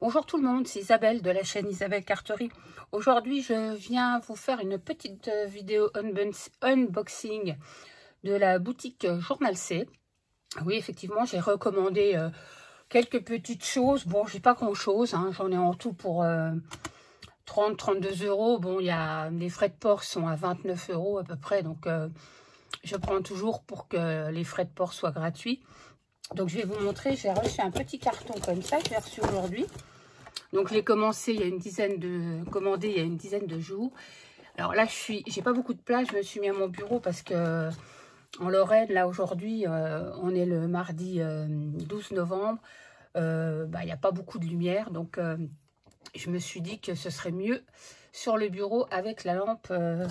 Bonjour tout le monde, c'est Isabelle de la chaîne Isabelle Carterie. Aujourd'hui, je viens vous faire une petite vidéo unboxing de la boutique Journal C. Oui, effectivement, j'ai recommandé quelques petites choses. Bon, j'ai pas grand-chose, hein. J'en ai en tout pour 30-32 euros. Bon, les frais de port sont à 29 euros à peu près, donc je prends toujours pour que les frais de port soient gratuits. Donc, je vais vous montrer, j'ai reçu un petit carton comme ça, que j'ai reçu aujourd'hui. Donc, je l'ai commencé il y a commandé il y a une dizaine de jours. Alors là, j'ai pas beaucoup de place, je me suis mis à mon bureau parce que en Lorraine, là, aujourd'hui, on est le mardi 12 novembre. Il n'y a pas beaucoup de lumière, donc je me suis dit que ce serait mieux sur le bureau avec la lampe de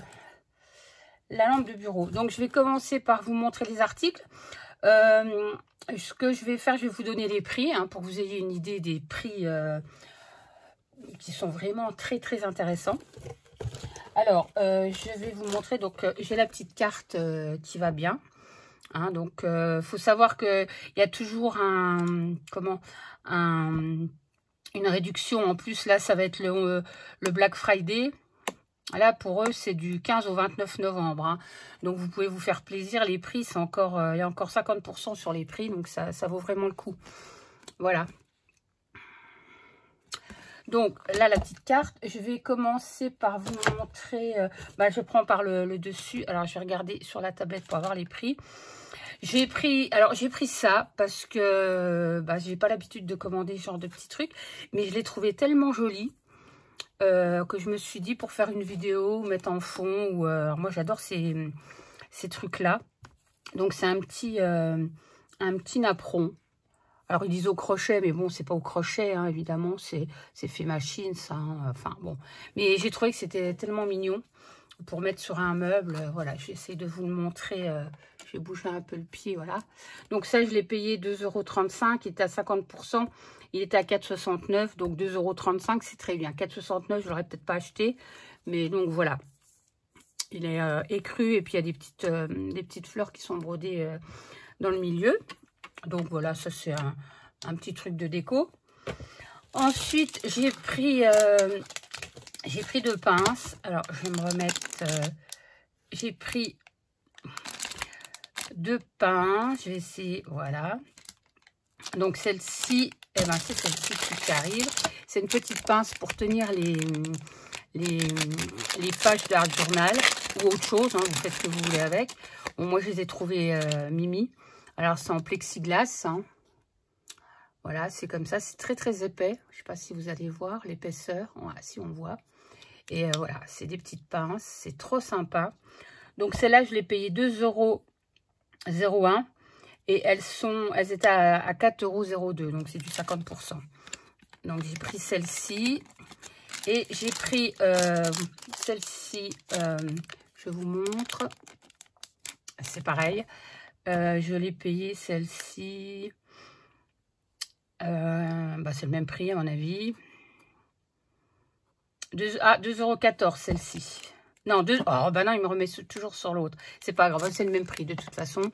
bureau. Donc, je vais commencer par vous montrer les articles. Ce que je vais faire, je vais vous donner les prix hein, pour que vous ayez une idée des prix qui sont vraiment très très intéressants. Alors, je vais vous montrer, donc j'ai la petite carte qui va bien. Hein, donc, faut savoir qu'il y a toujours une réduction. En plus, là, ça va être le Black Friday. Là, pour eux, c'est du 15 au 29 novembre. Hein. Donc, vous pouvez vous faire plaisir. Les prix, c'est encore, il y a encore 50% sur les prix. Donc, ça vaut vraiment le coup. Voilà. Donc, là, la petite carte. Je vais commencer par vous montrer. Je prends par le dessus. Alors, je vais regarder sur la tablette pour avoir les prix. J'ai pris ça parce que j'ai pas l'habitude de commander ce genre de petits trucs. Mais je l'ai trouvé tellement joli. Que je me suis dit pour faire une vidéo, mettre en fond. Moi, j'adore ces trucs-là. Donc, c'est un petit napperon. Alors, ils disent au crochet, mais bon, c'est pas au crochet, hein, évidemment. C'est fait machine, ça. Hein, enfin, bon. Mais j'ai trouvé que c'était tellement mignon pour mettre sur un meuble. Voilà, j'essaie de vous le montrer. Je vais bouger un peu le pied, voilà. Donc, ça, je l'ai payé 2,35 €. Il était à 50%. Il était à 4,69 €, donc 2,35 €, c'est très bien. 4,69 €, je l'aurais peut-être pas acheté, mais donc voilà. Il est écru et puis il y a des petites fleurs qui sont brodées dans le milieu. Donc voilà, ça c'est un petit truc de déco. Ensuite, j'ai pris 2 pinces. Alors, je vais me remettre. J'ai pris 2 pinces. Je vais essayer, voilà. Donc celle-ci, c'est celle-ci qui arrive. C'est une petite pince pour tenir les pages d'art journal ou autre chose. Hein, vous faites ce que vous voulez avec. Bon, moi, je les ai trouvées Mimi. Alors, c'est en plexiglas. Hein. Voilà, c'est comme ça. C'est très, très épais. Je ne sais pas si vous allez voir l'épaisseur. Voilà, si on voit. Et voilà, c'est des petites pinces. C'est trop sympa. Donc, celle-là, je l'ai payée 2,01 €. Et elles étaient à 4,02 €. Donc, c'est du 50%. Donc, j'ai pris celle-ci. Et j'ai pris celle-ci. Je vous montre. C'est pareil. Je l'ai payée, celle-ci. C'est le même prix, à mon avis. 2,14 € celle-ci. Non, non, il me remet toujours sur l'autre. C'est pas grave, c'est le même prix de toute façon.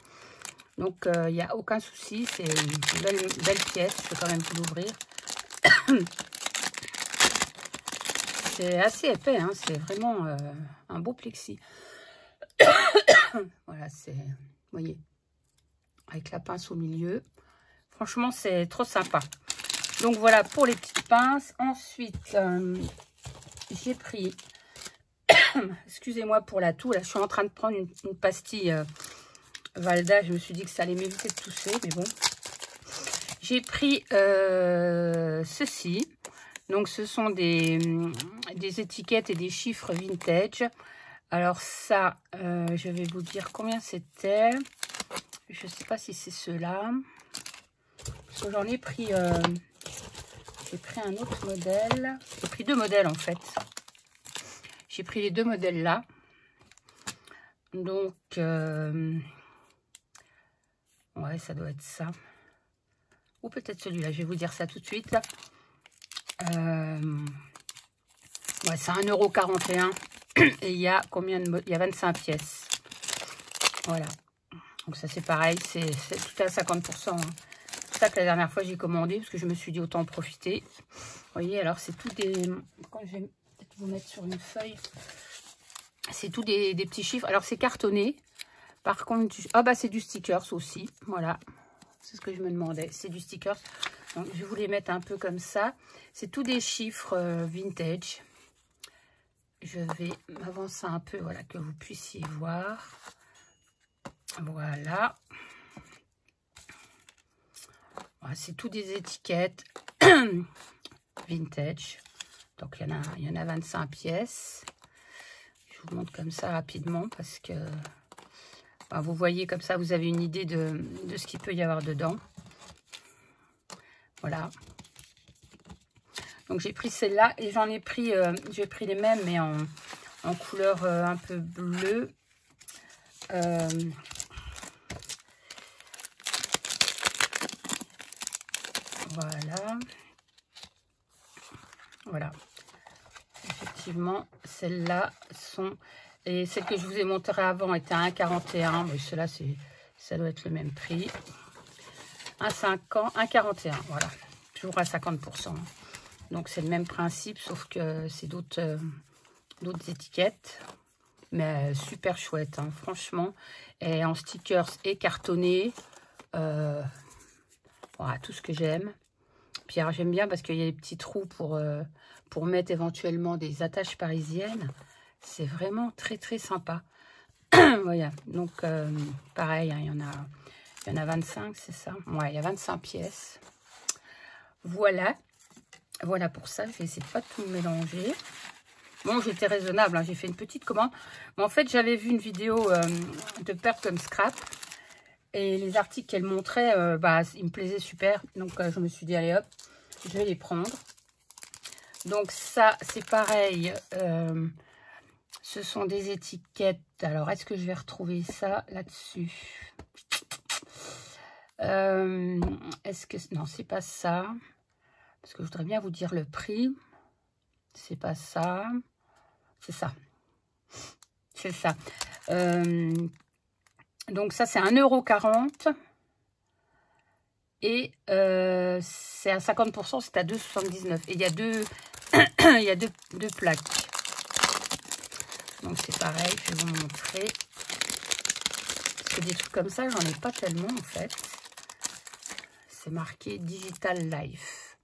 Donc, il n'y a aucun souci. C'est une belle pièce. Je vais quand même vous l'ouvrir. C'est assez épais. Hein, c'est vraiment un beau plexi. Voilà, c'est... Vous voyez. Avec la pince au milieu. Franchement, c'est trop sympa. Donc, voilà pour les petites pinces. Ensuite, j'ai pris... Excusez-moi pour la toux. Là, je suis en train de prendre une pastille... Valda, je me suis dit que ça allait m'éviter de tousser, mais bon. J'ai pris ceci. Donc, ce sont des étiquettes et des chiffres vintage. Alors, ça, je vais vous dire combien c'était. Je ne sais pas si c'est ceux-là. Parce que j'en ai pris... j'ai pris un autre modèle. J'ai pris 2 modèles, en fait. J'ai pris les 2 modèles là. Donc... ouais, ça doit être ça. Ou peut-être celui-là. Je vais vous dire ça tout de suite. Ouais, c'est 1,41 €. Et il y a combien de... Il y a 25 pièces. Voilà. Donc ça, c'est pareil. C'est tout à 50%. Hein. ça que la dernière fois j'ai commandé, parce que je me suis dit autant en profiter. Vous voyez, alors c'est tout des... Quand je vais peut-être vous mettre sur une feuille, c'est tout des petits chiffres. Alors c'est cartonné. Par contre, ah bah c'est du stickers aussi. Voilà, c'est ce que je me demandais. C'est du stickers. Donc je vais vous les mettre un peu comme ça. C'est tout des chiffres vintage. Je vais m'avancer un peu, voilà, que vous puissiez voir. Voilà. Voilà, c'est tout des étiquettes vintage. Donc il y en a 25 pièces. Je vous montre comme ça rapidement parce que ben, vous voyez comme ça, vous avez une idée de ce qu'il peut y avoir dedans. Voilà. Donc j'ai pris celle-là et j'en ai pris, j'ai pris les mêmes mais en couleur un peu bleue. Voilà. Voilà. Effectivement, celles-là sont... Et celles que je vous ai montrées avant étaient à 1,41. Mais celle-là, ça doit être le même prix. 1,41. Voilà. Toujours à 50%. Donc, c'est le même principe, sauf que c'est d'autres étiquettes. Mais super chouette, hein, franchement. Et en stickers et cartonné. Voilà, tout ce que j'aime. Puis alors, j'aime bien parce qu'il y a des petits trous pour mettre éventuellement des attaches parisiennes. C'est vraiment très, très sympa. Voilà, donc pareil, hein, il y en a 25, c'est ça? Ouais, il y a 25 pièces. Voilà. Voilà pour ça. Je vais essayer de pas tout mélanger. Bon, j'étais raisonnable, hein, j'ai fait une petite commande. Mais en fait, j'avais vu une vidéo de Purple comme Scrap. Et les articles qu'elle montrait, bah, ils me plaisaient super. Donc, je me suis dit, allez hop, je vais les prendre. Donc, ça, c'est pareil. Ce sont des étiquettes. Alors, est-ce que je vais retrouver ça là-dessus? Est-ce que... Non, c'est pas ça. Parce que je voudrais bien vous dire le prix. C'est pas ça. C'est ça. C'est ça. Donc, ça, c'est 1,40 €. Et c'est à 50%, c'est à 2,79 €. Et il y a il y a deux plaques. Donc, c'est pareil, je vais vous montrer. Parce que des trucs comme ça, j'en ai pas tellement, en fait. C'est marqué Digital Life.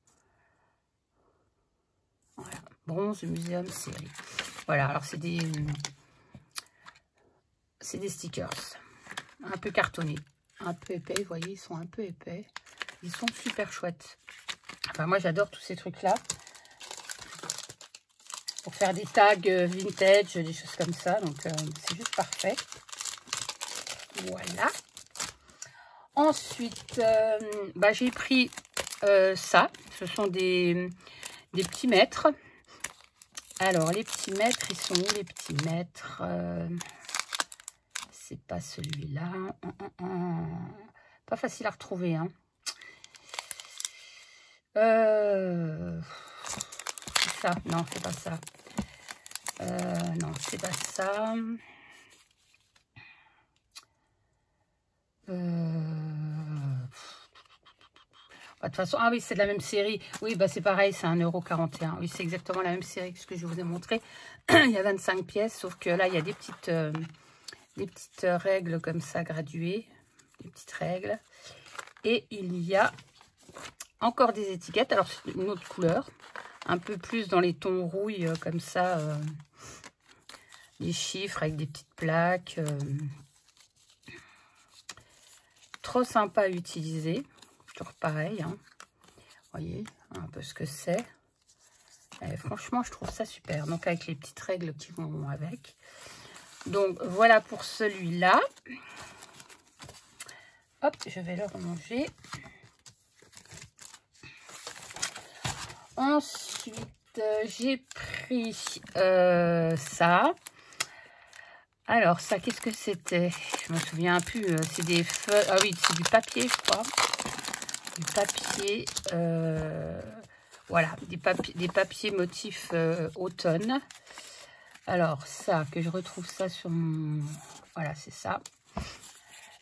Voilà. Bronze Museum Série. Voilà, alors c'est des stickers. Un peu cartonnés. Un peu épais, vous voyez, ils sont un peu épais. Ils sont super chouettes. Enfin, moi, j'adore tous ces trucs-là. Pour faire des tags vintage, des choses comme ça. Donc, c'est juste parfait. Voilà. Ensuite, bah, j'ai pris ça. Ce sont des petits mètres. Alors, les petits mètres, ils sont où les petits mètres? C'est pas celui-là. Pas facile à retrouver, hein. C'est ça. Non, c'est pas ça. Non, c'est pas ça. De toute façon, ah oui, c'est de la même série. Oui, bah c'est pareil, c'est 1,41 €. Oui, c'est exactement la même série que ce que je vous ai montré. Il y a 25 pièces, sauf que là, il y a des petites règles comme ça, graduées. Des petites règles. Et il y a encore des étiquettes. Alors, c'est une autre couleur. Un peu plus dans les tons rouille, comme ça. Des chiffres avec des petites plaques. Trop sympa à utiliser. Toujours pareil. Hein. Vous voyez un peu ce que c'est. Franchement, je trouve ça super. Donc, avec les petites règles qui vont avec. Donc, voilà pour celui-là. Hop, je vais le ranger. Ensuite, j'ai pris ça. Alors, ça, qu'est-ce que c'était? Je me souviens plus. C'est des feuilles. Ah oui, c'est du papier, je crois. Du papier. Voilà, des papiers motifs automne. Alors, ça, que je retrouve ça sur mon... Voilà, c'est ça.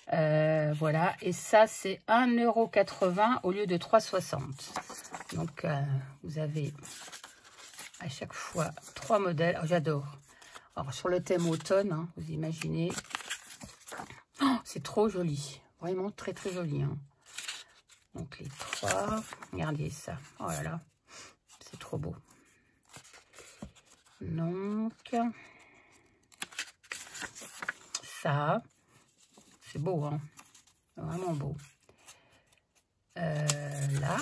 Voilà, et ça c'est 1,80 € au lieu de 3,60 €. Donc vous avez à chaque fois 3 modèles. Oh, j'adore. Alors sur le thème automne, hein, vous imaginez, oh, c'est trop joli, vraiment très très joli, hein. Donc les 3, regardez ça, oh là là, c'est trop beau. Donc ça, c'est beau, hein, vraiment beau. Là,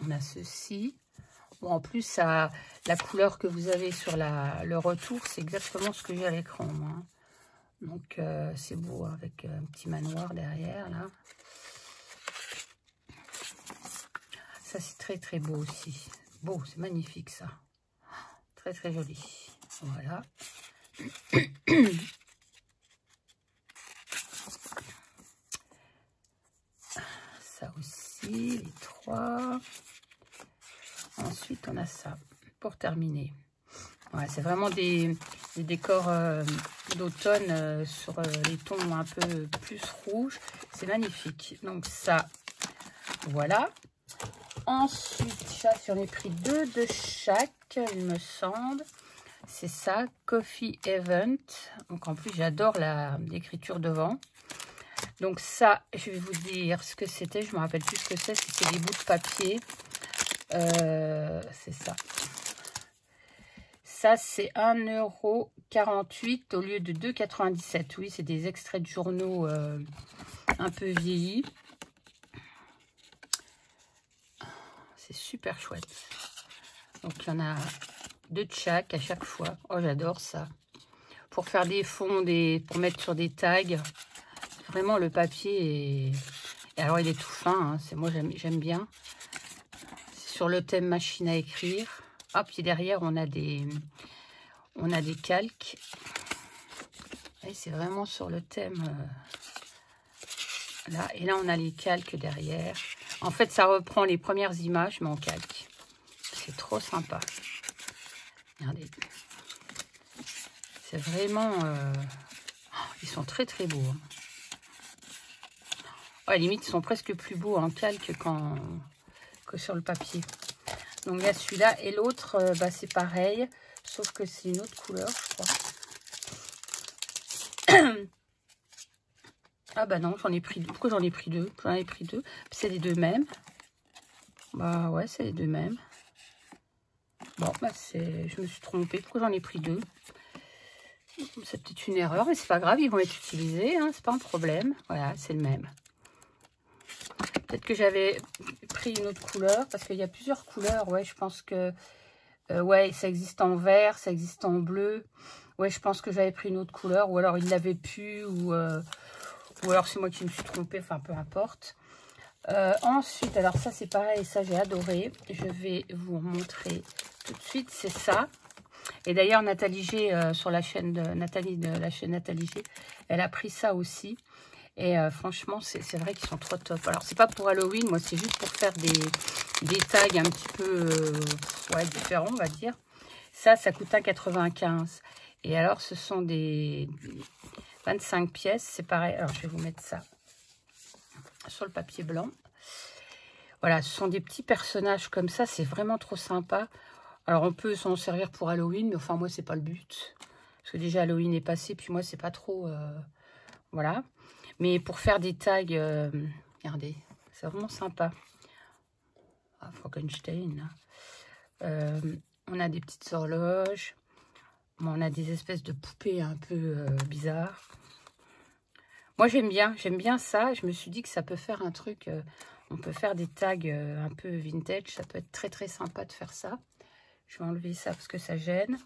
on a ceci. Bon, en plus, ça, la couleur que vous avez sur le retour, c'est exactement ce que j'ai à l'écran, hein. Donc, c'est beau, hein, avec un petit manoir derrière, là. Ça, c'est très, très beau aussi. Beau, c'est magnifique, ça. Très, très joli. Voilà. Ça aussi, les 3. Ensuite, on a ça, pour terminer. Ouais, c'est vraiment des décors d'automne sur les tons un peu plus rouges. C'est magnifique. Donc ça, voilà. Ensuite, j'en ai pris 2 de chaque, il me semble. C'est ça, Coffee Event. Donc en plus, j'adore l'écriture devant. Donc ça, je vais vous dire ce que c'était. Je me rappelle plus ce que c'est. C'est des bouts de papier. C'est ça. Ça, c'est 1,48 € au lieu de 2,97 €. Oui, c'est des extraits de journaux un peu vieillis. C'est super chouette. Donc, il y en a 2 de chaque à chaque fois. Oh, j'adore ça. Pour faire des fonds, pour mettre sur des tags. Vraiment, le papier est... Et alors, il est tout fin. Hein. Moi, j'aime bien. C'est sur le thème machine à écrire. Ah, puis derrière, on a des calques. Et c'est vraiment sur le thème. Là. Et là, on a les calques derrière. En fait, ça reprend les premières images, mais en calque. C'est trop sympa. Regardez. C'est vraiment... ils sont très, très beaux. Hein. Ouais, limite, ils sont presque plus beaux en calque que sur le papier. Donc, il y a celui-là. Et l'autre, c'est pareil. Sauf que c'est une autre couleur, je crois. Ah bah non, j'en ai pris deux. Pourquoi j'en ai pris deux? J'en ai pris 2. C'est les 2 mêmes. Bah ouais, c'est les 2 mêmes. Bon, bah je me suis trompée. Pourquoi j'en ai pris 2? C'est peut-être une erreur, mais c'est pas grave. Ils vont être utilisés, hein, c'est pas un problème. Voilà, c'est le même. Peut-être que j'avais pris une autre couleur, parce qu'il y a plusieurs couleurs. Ouais, je pense que... ouais, ça existe en vert, ça existe en bleu. Ouais, je pense que j'avais pris une autre couleur, ou alors il l'avait pu, ou alors c'est moi qui me suis trompée, enfin peu importe. Ensuite, alors ça c'est pareil, ça j'ai adoré. Je vais vous montrer tout de suite, c'est ça. Et d'ailleurs Nathalie G, sur la chaîne de Nathalie, G, elle a pris ça aussi. Et franchement, c'est vrai qu'ils sont trop top. Alors, c'est pas pour Halloween, moi, c'est juste pour faire des tags un petit peu ouais, différents, on va dire. Ça coûte 1,95 €. Et alors, ce sont des 25 pièces. C'est pareil. Alors, je vais vous mettre ça sur le papier blanc. Voilà, ce sont des petits personnages comme ça. C'est vraiment trop sympa. Alors, on peut s'en servir pour Halloween, mais enfin, moi, c'est pas le but. Parce que déjà, Halloween est passé, puis moi, c'est pas trop... voilà. Mais pour faire des tags, regardez, c'est vraiment sympa. Ah, Frankenstein. On a des petites horloges. On a des espèces de poupées un peu bizarres. Moi, j'aime bien ça. Je me suis dit que ça peut faire un truc... on peut faire des tags un peu vintage. Ça peut être très, très sympa de faire ça. Je vais enlever ça parce que ça gêne.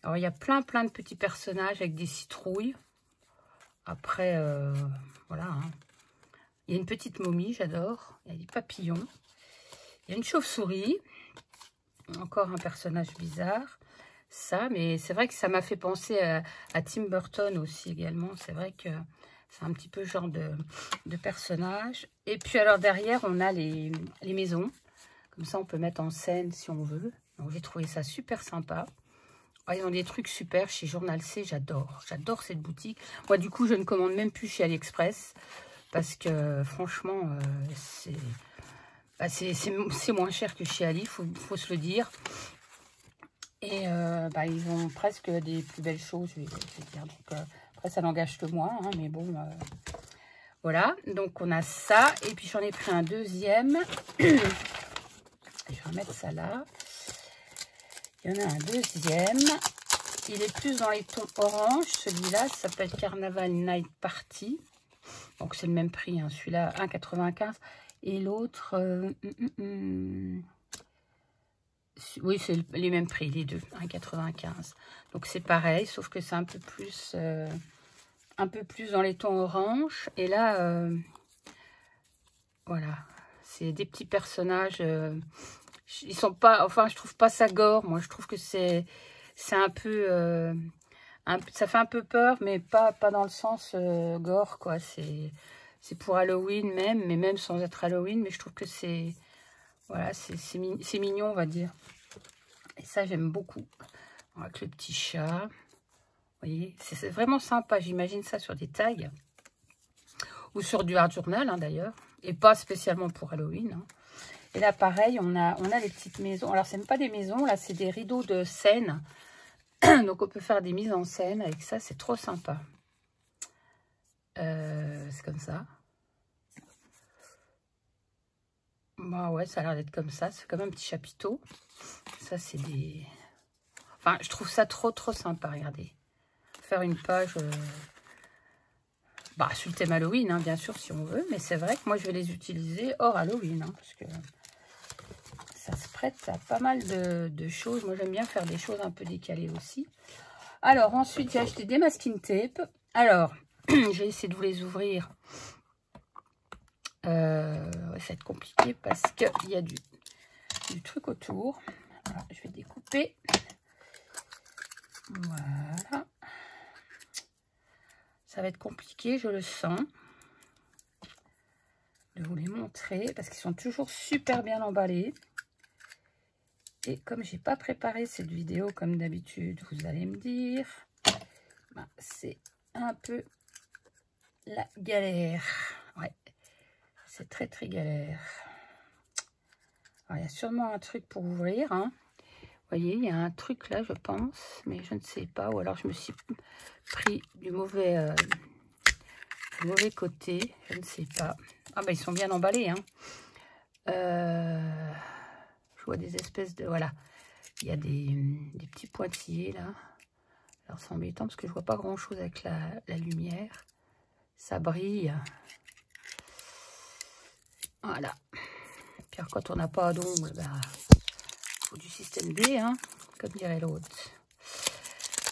Alors, il y a plein de petits personnages avec des citrouilles. Après, voilà. Hein. Il y a une petite momie, j'adore. Il y a des papillons. Il y a une chauve-souris. Encore un personnage bizarre. Ça, mais c'est vrai que ça m'a fait penser à Tim Burton aussi également. C'est vrai que c'est un petit peu ce genre de personnage. Et puis alors derrière, on a les maisons. Comme ça, on peut mettre en scène si on veut. Donc j'ai trouvé ça super sympa. ils ont des trucs super chez Journal C, j'adore. J'adore cette boutique. Moi, du coup, je ne commande même plus chez AliExpress. Parce que, franchement, c'est moins cher que chez Ali, faut se le dire. Et ils ont presque des plus belles choses, je vais dire. Donc, après, ça n'engage que moi, hein, mais bon... voilà, donc on a ça. Et puis, j'en ai pris un deuxième. Je vais remettre ça là. Il y en a un deuxième. Il est plus dans les tons orange. Celui-là s'appelle Carnaval Night Party. Donc, c'est le même prix. Hein. Celui-là, 1,95. Et l'autre... oui, c'est les mêmes prix, les deux. 1,95. Donc, c'est pareil, sauf que c'est un peu plus dans les tons orange. Et là, voilà. C'est des petits personnages... ils sont pas... Enfin, je trouve pas ça gore. Moi, je trouve que c'est un peu... ça fait un peu peur, mais pas dans le sens gore, quoi. C'est pour Halloween même, mais même sans être Halloween. Mais je trouve que c'est... Voilà, c'est mignon, on va dire. Et ça, j'aime beaucoup. Avec le petit chat. Vous voyez, c'est vraiment sympa. J'imagine ça sur des tags. Ou sur du art journal, hein, d'ailleurs. Et pas spécialement pour Halloween. Hein. Et là, pareil, on a les petites maisons. Alors, c'est même pas des maisons, là, c'est des rideaux de scène. Donc, on peut faire des mises en scène avec ça. C'est trop sympa. C'est comme ça. Bah ouais, ça a l'air d'être comme ça. C'est comme un petit chapiteau. Ça, c'est des... Enfin, je trouve ça trop sympa. Regardez. Faire une page... sur le thème Halloween, hein, bien sûr, si on veut. Mais c'est vrai que moi, je vais les utiliser hors Halloween. Hein, parce que ça se prête à pas mal de choses. Moi, j'aime bien faire des choses un peu décalées aussi. Alors, ensuite, j'ai acheté des masking tape. Alors, j'ai essayé de vous les ouvrir. Ça va être compliqué parce qu'il y a du truc autour. Alors, je vais découper. Voilà. Ça va être compliqué, je le sens. De vous les montrer parce qu'ils sont toujours super bien emballés. Et comme j'ai pas préparé cette vidéo comme d'habitude, vous allez me dire, c'est un peu la galère. Ouais, c'est très galère. Alors, il y a sûrement un truc pour ouvrir. Hein. Vous voyez, il y a un truc là, je pense, mais je ne sais pas. Ou alors je me suis pris du mauvais côté. Je ne sais pas. Ah, ils sont bien emballés. Hein. Je vois des espèces de... Voilà. Il y a des petits pointillés là. Alors, c'est embêtant parce que je vois pas grand-chose avec la lumière. Ça brille. Voilà. Puis alors, quand on n'a pas d'ombre, il faut du système D, hein, comme dirait l'autre.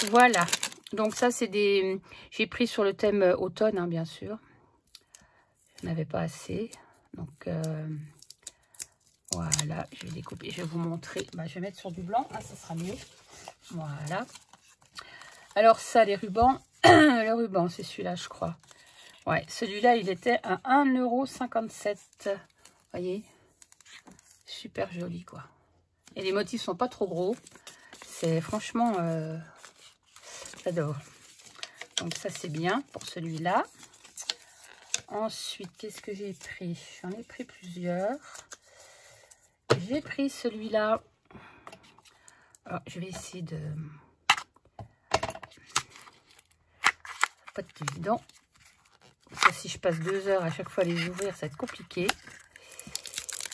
Voilà. Donc ça, c'est des... J'ai pris sur le thème automne, hein, bien sûr. Je n'avais pas assez. Donc, voilà. Je vais découper. Je vais vous montrer. Je vais mettre sur du blanc. Ah, ça sera mieux. Voilà. Alors ça, les rubans. Le ruban, c'est celui-là, je crois. Ouais, celui-là, il était à 1,57 €. Vous voyez? Super joli, quoi. Et les motifs sont pas trop gros. C'est franchement... j'adore. Donc ça, c'est bien pour celui-là. Ensuite, qu'est-ce que j'ai pris? J'en ai pris plusieurs. J'ai pris celui-là. Alors, je vais essayer de... Pas évident. Si je passe 2 heures à chaque fois à les ouvrir, ça va être compliqué.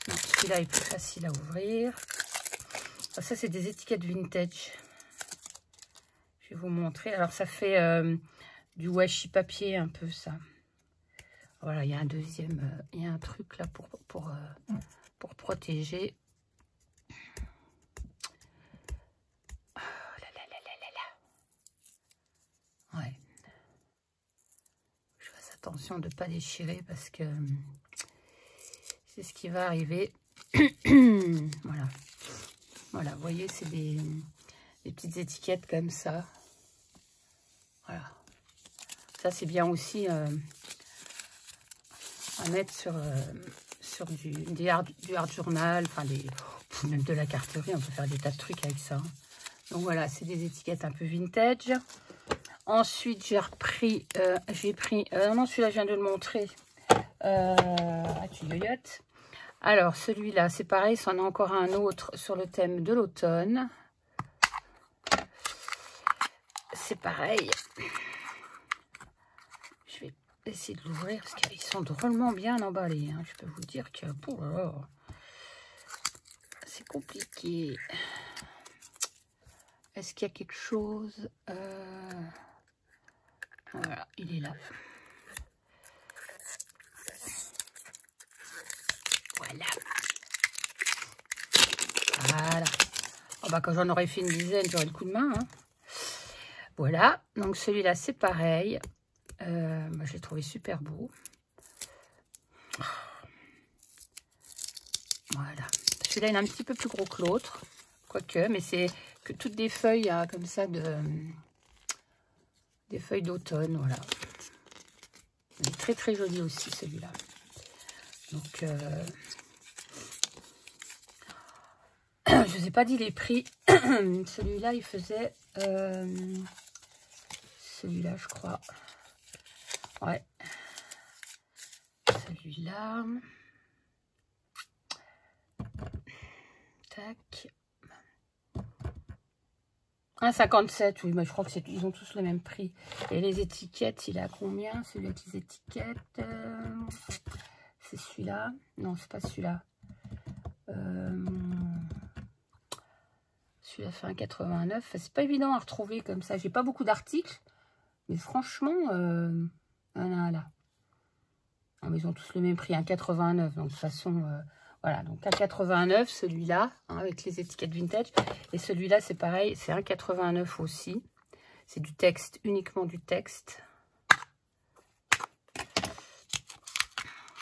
Celui-là est plus facile à ouvrir. Alors, ça, c'est des étiquettes vintage. Je vais vous montrer. Alors, ça fait du washi papier un peu, ça. Voilà, il y a un deuxième... il y a un truc là pour protéger. Oh là là là là là là. Ouais. Je fasse attention de ne pas déchirer parce que c'est ce qui va arriver. Voilà. Voilà, vous voyez, c'est des petites étiquettes comme ça. Voilà. Ça, c'est bien aussi à mettre sur du art journal, enfin même de la carterie. On peut faire des tas de trucs avec ça. Hein. Donc voilà, c'est des étiquettes un peu vintage. Ensuite, j'ai repris, non, celui-là, je viens de le montrer. Tu yoyotes. Alors, celui-là, c'est pareil, c'en a encore un autre sur le thème de l'automne. C'est pareil. Je vais essayer de l'ouvrir parce qu'ils sont drôlement bien emballés. Hein. Je peux vous dire que c'est compliqué. Est-ce qu'il y a quelque chose Voilà, il est là. Voilà. Voilà. Oh bah, quand j'en aurais fait une dizaine, j'aurais le coup de main. Hein. Voilà. Donc celui-là, c'est pareil. Moi, je l'ai trouvé super beau. Voilà. Celui-là, il est un petit peu plus gros que l'autre. Quoique, mais c'est que toutes des feuilles hein, comme ça, des feuilles d'automne. Voilà. Il est très très joli aussi, celui-là. Donc, je ne vous ai pas dit les prix. Celui-là, il faisait... celui-là, je crois. Ouais. Celui-là. Tac. 1,57. Oui, mais je crois que ils ont tous le même prix. Et les étiquettes, il est à combien? Celui avec les étiquettes. C'est celui-là. Non, c'est pas celui-là. Celui-là fait 1,89. C'est pas évident à retrouver comme ça. J'ai pas beaucoup d'articles. Mais franchement, voilà. Ah, mais ils ont tous le même prix, 1,89. Donc de toute façon, voilà. Donc 1,89 celui-là, hein, avec les étiquettes vintage. Et celui-là, c'est pareil, c'est 1,89 aussi. C'est du texte, uniquement du texte.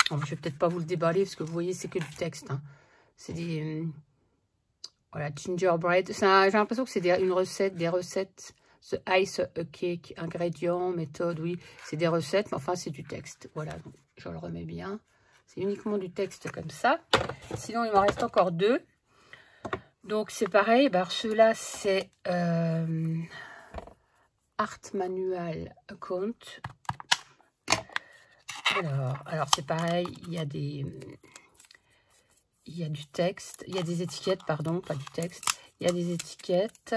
Alors, je vais peut-être pas vous le déballer parce que vous voyez, c'est que du texte. Hein. C'est des voilà, gingerbread. J'ai l'impression que c'est une recette, des recettes. The ice a cake, ingrédients, méthode, oui, c'est des recettes, mais enfin c'est du texte. Voilà, donc je le remets bien. C'est uniquement du texte comme ça. Sinon, il m'en reste encore deux. Donc c'est pareil. Ben, ceux-là, c'est Art Manual Account. Alors c'est pareil, il y a du texte, il y a des étiquettes, pardon, pas du texte. Il y a des étiquettes.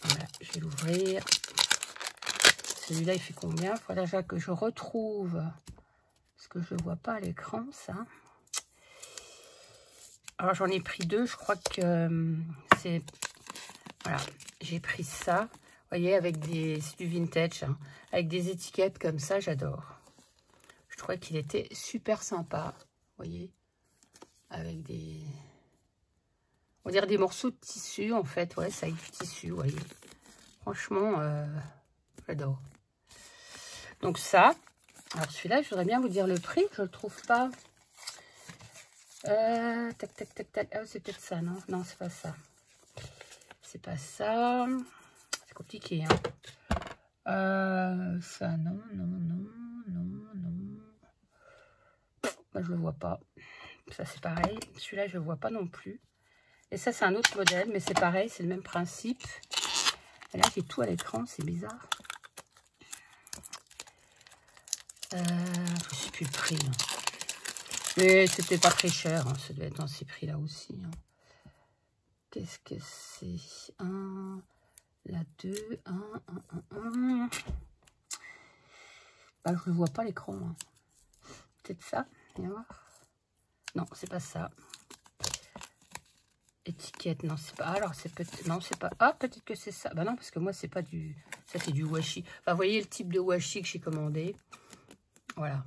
Voilà, je vais l'ouvrir. Celui-là, il fait combien? Il faudra déjà que je retrouve. Parce que je ne vois pas à l'écran, ça. Alors, j'en ai pris deux. Je crois que c'est... Voilà, j'ai pris ça. Vous voyez, avec des... C'est du vintage. Hein, avec des étiquettes comme ça, j'adore. Je trouvais qu'il était super sympa. Vous voyez, avec des... On va dire des morceaux de tissu, en fait. Ouais, ça avec du tissu, vous voyez. Franchement, j'adore. Donc ça. Alors celui-là, je voudrais bien vous dire le prix. Je ne le trouve pas. Tac, tac, tac, tac. Ah, c'est peut-être ça, non? Non, c'est pas ça. C'est pas ça. C'est compliqué, hein. Ça, non, non, non, non, non. Moi, je le vois pas. Ça, c'est pareil. Celui-là, je le vois pas non plus. Et ça, c'est un autre modèle, mais c'est pareil, c'est le même principe. Et là, j'ai tout à l'écran, c'est bizarre. Je ne sais plus le prix. Hein. Mais c'était pas très cher, hein. Ça devait être dans ces prix-là aussi. Hein. Qu'est-ce que c'est? 1, la 2, 1, 1, 1, 1. Bah, je ne vois pas l'écran. Hein. Peut-être ça, viens voir. Non, c'est pas ça. Étiquette, non, c'est pas. Alors, c'est peut-être. Non, c'est pas. Ah, peut-être que c'est ça. Bah non, parce que moi, c'est pas du. Ça, c'est du washi. Enfin, vous voyez le type de washi que j'ai commandé. Voilà,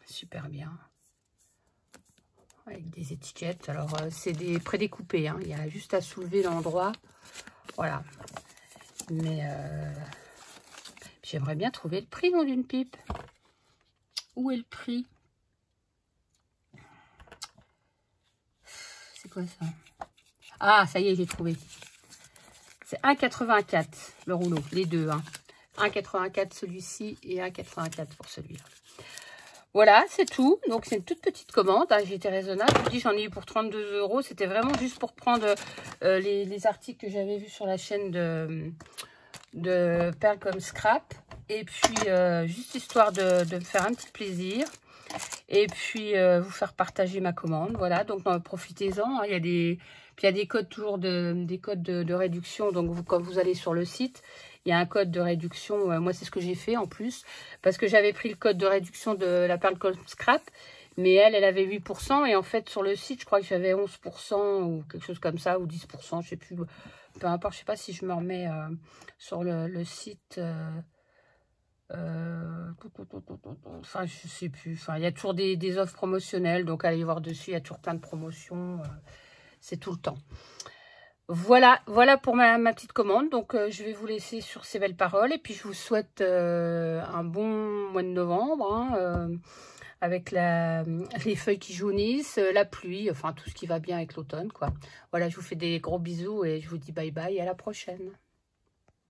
super bien. Avec des étiquettes. Alors, c'est des prédécoupés. Hein. Il y a juste à soulever l'endroit. Voilà. Mais j'aimerais bien trouver le prix dans une pipe. Où est le prix? C'est quoi ça? Ah, ça y est, j'ai trouvé. C'est 1,84 le rouleau, les deux. Hein. 1,84 celui-ci et 1,84 pour celui-là. Voilà, c'est tout. Donc, c'est une toute petite commande. Hein. J'ai été raisonnable. Je vous dis, j'en ai eu pour 32 €. C'était vraiment juste pour prendre les articles que j'avais vus sur la chaîne de Perles comme Scrap. Et puis, juste histoire de me faire un petit plaisir. Et puis, vous faire partager ma commande. Voilà, donc profitez-en. Hein. Il y a des codes toujours des codes de réduction. Donc, quand vous allez sur le site, il y a un code de réduction. Moi, c'est ce que j'ai fait en plus. Parce que j'avais pris le code de réduction de la Perle comme Scrap. Mais elle avait 8%. Et en fait, sur le site, je crois que j'avais 11% ou quelque chose comme ça. Ou 10%, je sais plus. Peu importe, je sais pas si je me remets sur le site... enfin, je sais plus. Enfin, il y a toujours des offres promotionnelles. Donc, allez voir dessus. Il y a toujours plein de promotions. C'est tout le temps. Voilà, voilà pour ma petite commande. Donc, je vais vous laisser sur ces belles paroles. Et puis, je vous souhaite un bon mois de novembre. Hein, avec les feuilles qui jaunissent, la pluie. Enfin, tout ce qui va bien avec l'automne, quoi. Voilà, je vous fais des gros bisous et je vous dis bye bye. À la prochaine.